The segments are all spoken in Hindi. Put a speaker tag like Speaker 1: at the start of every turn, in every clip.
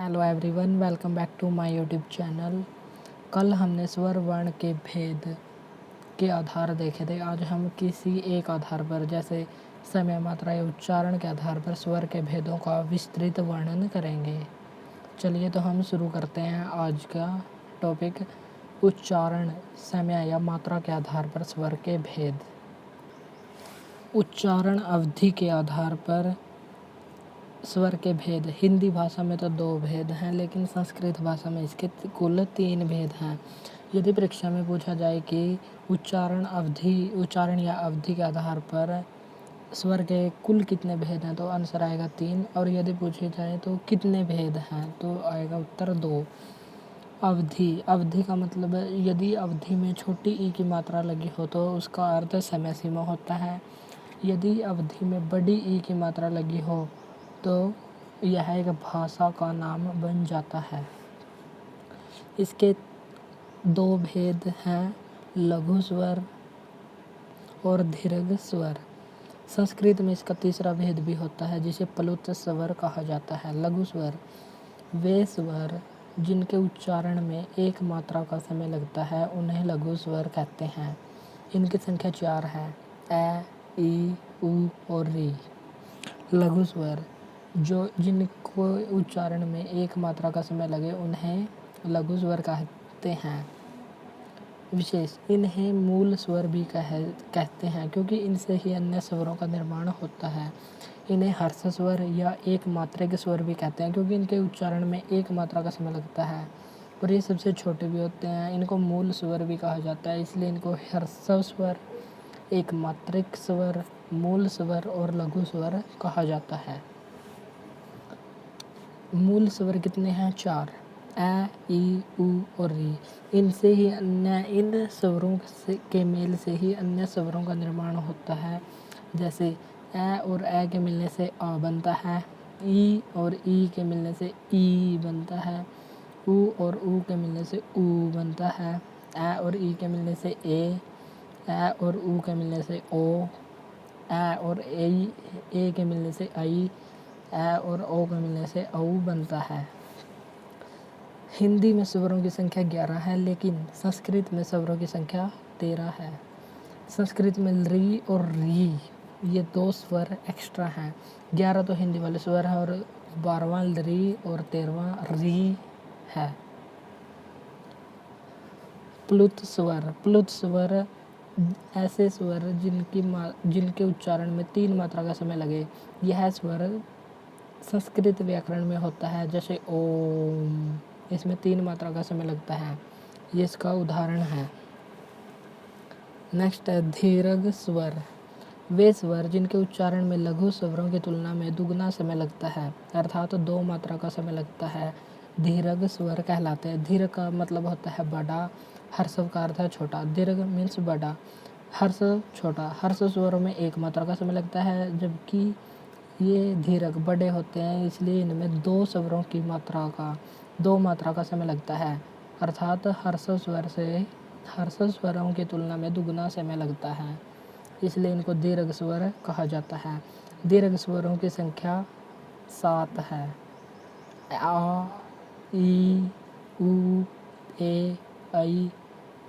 Speaker 1: Hello everyone, welcome back to my YouTube channel. कल हमने स्वर वर्ण के भेद के आधार देखे थे। आज हम किसी एक आधार पर जैसे समय, मात्रा या उच्चारण के आधार पर स्वर के भेदों का विस्तृत वर्णन करेंगे। चलिए तो हम शुरू करते हैं आज का टॉपिक, उच्चारण, समय या मात्रा के आधार पर स्वर के भेद। उच्चारण अवधि के आधार पर स्वर के भेद। हिंदी भाषा में तो 2 भेद हैं, लेकिन संस्कृत भाषा में इसके कुल 3 भेद हैं। यदि परीक्षा में पूछा जाए कि उच्चारण या अवधि के आधार पर स्वर के कुल कितने भेद हैं, तो आंसर आएगा 3। और यदि पूछे जाए तो कितने भेद हैं, तो आएगा उत्तर 2। अवधि का मतलब यदि अवधि में छोटी ई की मात्रा लगी हो तो उसका अर्थ समय सीमा होता है। यदि अवधि में बड़ी ई की मात्रा लगी हो तो यह एक भाषा का नाम बन जाता है। इसके 2 भेद हैं, लघु स्वर और दीर्घ स्वर। संस्कृत में इसका तीसरा भेद भी होता है, जिसे प्लुत स्वर कहा जाता है। लघु स्वर वे स्वर जिनके उच्चारण में एक मात्रा का समय लगता है, उन्हें लघु स्वर कहते हैं। इनकी संख्या 4 है, ए, ई, उ और री। लघु स्वर जिनको उच्चारण में एक मात्रा का समय लगे, उन्हें लघु स्वर कहते हैं। विशेष इन्हें मूल स्वर भी कहते हैं, क्योंकि इनसे ही अन्य स्वरों का निर्माण होता है। इन्हें हर्ष स्वर या एक मात्रिक स्वर भी कहते हैं, क्योंकि इनके उच्चारण में एक मात्रा का समय लगता है और ये सबसे छोटे भी होते हैं। इनको मूल स्वर भी कहा जाता है, इसलिए इनको हर्ष स्वर, एक मात्रिक स्वर, मूल स्वर और लघु स्वर कहा जाता है। मूल स्वर कितने हैं? 4, ए, ई, उ और री। इन स्वरों के मेल से ही अन्य स्वरों का निर्माण होता है। जैसे ए और ए के मिलने से आ बनता है, ई और ई के मिलने से ई बनता है, उ और उ के मिलने से उ बनता है, ए और ई के मिलने से ए और उ के मिलने से ओ, ए और ए के मिलने से आई, ए और ओ के मिलने से औ बनता है। हिंदी में स्वरों की संख्या 11 है, लेकिन संस्कृत में स्वरों की संख्या 13 है। संस्कृत में री और री ये 2 स्वर एक्स्ट्रा हैं। 11 तो हिंदी वाले स्वर हैं और 12वां री और 13वां री है। प्लुत स्वर ऐसे स्वर जिनके उच्चारण में 3 मात्रा का समय लगे। यह स्वर संस्कृत व्याकरण में होता है, जैसे ओम, इसमें 3 मात्रा का समय लगता है। ये इसका उदाहरण है। नेक्स्ट है दीर्घ स्वर। वे स्वर जिनके उच्चारण में लघु स्वरों की तुलना में दुगना समय लगता है, अर्थात 2 मात्रा का समय लगता है, दीर्घ स्वर कहलाते हैं। दीर्घ का मतलब होता है बड़ा, हर्ष का अर्थ है छोटा। दीर्घ मीन्स बड़ा, हर्ष छोटा। हर्ष स्वरों में 1 मात्रा का समय लगता है, जबकि ये दीर्घ बड़े होते हैं, इसलिए इनमें 2 मात्रा का समय लगता है, अर्थात हर्ष स्वरों की तुलना में दुगना समय लगता है, इसलिए इनको दीर्घ स्वर कहा जाता है। दीर्घ स्वरों की संख्या 7 है, आ, ई, उ, ए, ऐ,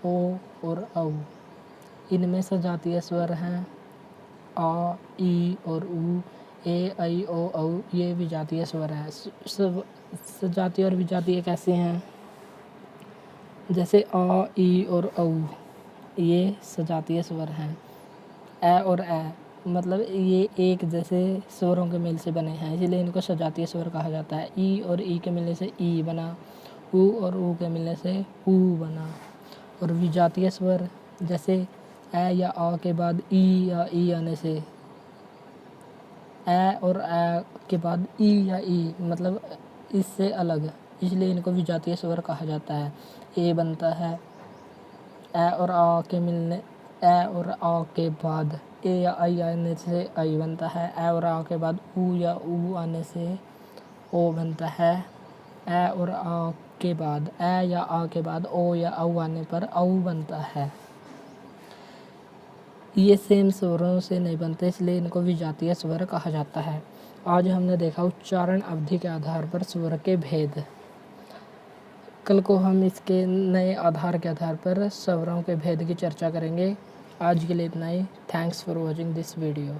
Speaker 1: ओ और औ। इनमें सजातीय स्वर हैं आ, ई और उ, ए, ऐ, ओ, औ ये विजातीय स्वर हैं। सजातीय और विजातीय कैसे हैं? जैसे आ, ई और औ ये सजातीय स्वर हैं। ए और ए मतलब ये एक जैसे स्वरों के मेल से बने हैं, इसलिए इनको सजातीय स्वर कहा जाता है। ई और ई के मिलने से ई बना, उ और उ के मिलने से उ बना। और विजातीय स्वर जैसे ए या आ के बाद ई या ई आने से, ए और ए के बाद ई या ई मतलब इससे अलग, इसलिए इनको विजातीय स्वर कहा जाता है। ए बनता है, ए और आ के बाद ए या आई आने से आई बनता है। ए और आ के बाद उ या उ आने से ओ बनता है। ए और आ के बाद ए या आ के बाद ओ या औ आने पर औ बनता है। ये सेम स्वरों से नहीं बनते, इसलिए इनको विजातीय स्वर कहा जाता है। आज हमने देखा उच्चारण अवधि के आधार पर स्वर के भेद। कल को हम इसके नए आधार के आधार पर स्वरों के भेद की चर्चा करेंगे। आज के लिए इतना ही। Thanks for watching this video.